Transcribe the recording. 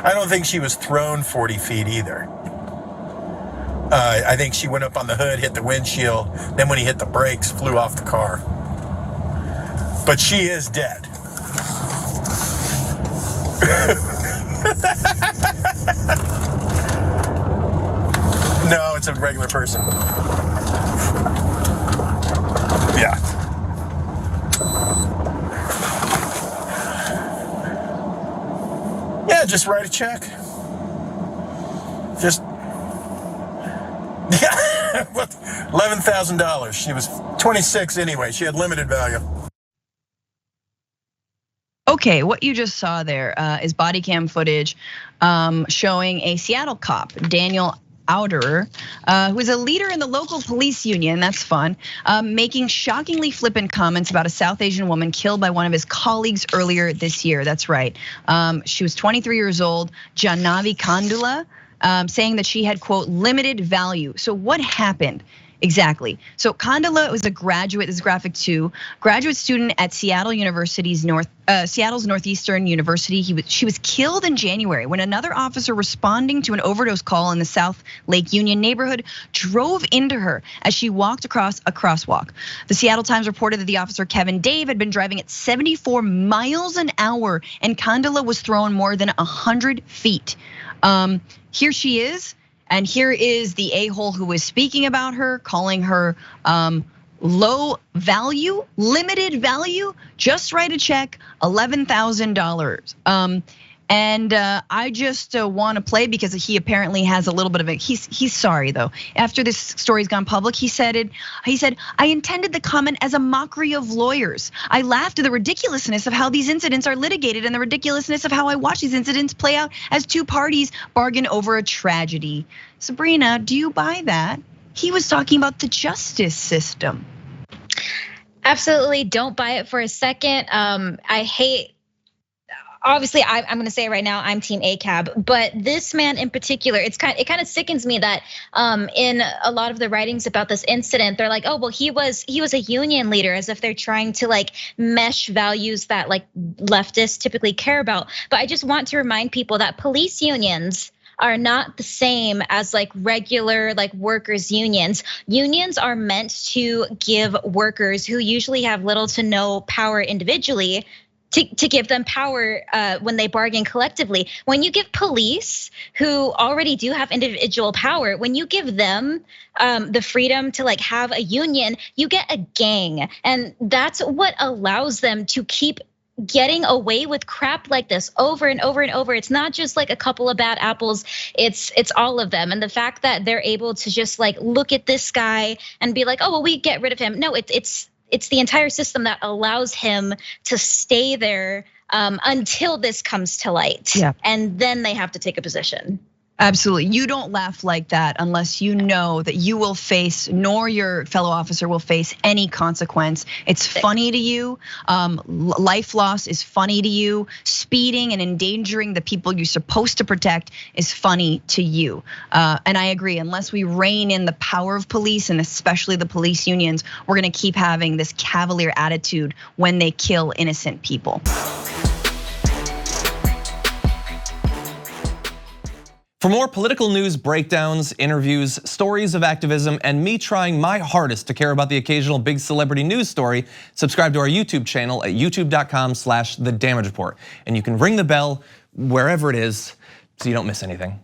I don't think she was thrown 40 feet either. I think she went up on the hood, hit the windshield, then when he hit the brakes, flew off the car. But she is dead. No, it's a regular person. Yeah. Yeah, just write a check. Just, yeah, $11,000. She was 26 anyway. She had limited value. Okay, what you just saw there is body cam footage showing a Seattle cop, Daniel Auderer, who is a leader in the local police union, that's fun, making shockingly flippant comments about a South Asian woman killed by one of his colleagues earlier this year, that's right. She was 23 years old, Jaahnavi Kandula, saying that she had, quote, limited value. So what happened? Exactly. So Kandula was a graduate, this is graphic 2, graduate student at Seattle's Northeastern University. She was killed in January when another officer responding to an overdose call in the South Lake Union neighborhood drove into her as she walked across a crosswalk. The Seattle Times reported that the officer, Kevin Dave, had been driving at 74 miles an hour and Kandula was thrown more than 100 feet. Here she is. And here is the a-hole who was speaking about her, calling her low value, limited value. Just write a check, $11,000. And I just want to play because he apparently has a little bit of a, he's sorry though. After this story's gone public, he said, I intended the comment as a mockery of lawyers. I laughed at the ridiculousness of how these incidents are litigated and the ridiculousness of how I watch these incidents play out as two parties bargain over a tragedy. Sabrina, do you buy that? He was talking about the justice system. Absolutely don't buy it for a second. I hate, obviously, I'm going to say it right now, I'm team ACAB, but this man in particular, it kind of sickens me that in a lot of the writings about this incident, they're like, oh, well, he was a union leader, as if they're trying to like mesh values that like leftists typically care about. But I just want to remind people that police unions are not the same as like regular like workers unions. Unions are meant to give workers who usually have little to no power individually to give them power when they bargain collectively. When you give police, who already do have individual power, when you give them the freedom to like have a union, you get a gang. And that's what allows them to keep getting away with crap like this over and over and over. It's not just like a couple of bad apples, it's all of them. And the fact that they're able to just like look at this guy and be like, oh, well, we get rid of him. No, it's the entire system that allows him to stay there until this comes to light. Yeah. And then they have to take a position. Absolutely, you don't laugh like that unless you know that you will face, nor your fellow officer will face any consequence. It's funny to you, life loss is funny to you. Speeding and endangering the people you're supposed to protect is funny to you. And I agree, unless we rein in the power of police and especially the police unions, we're gonna keep having this cavalier attitude when they kill innocent people. For more political news breakdowns, interviews, stories of activism, and me trying my hardest to care about the occasional big celebrity news story, subscribe to our YouTube channel at youtube.com/thedamagereport. And you can ring the bell wherever it is so you don't miss anything.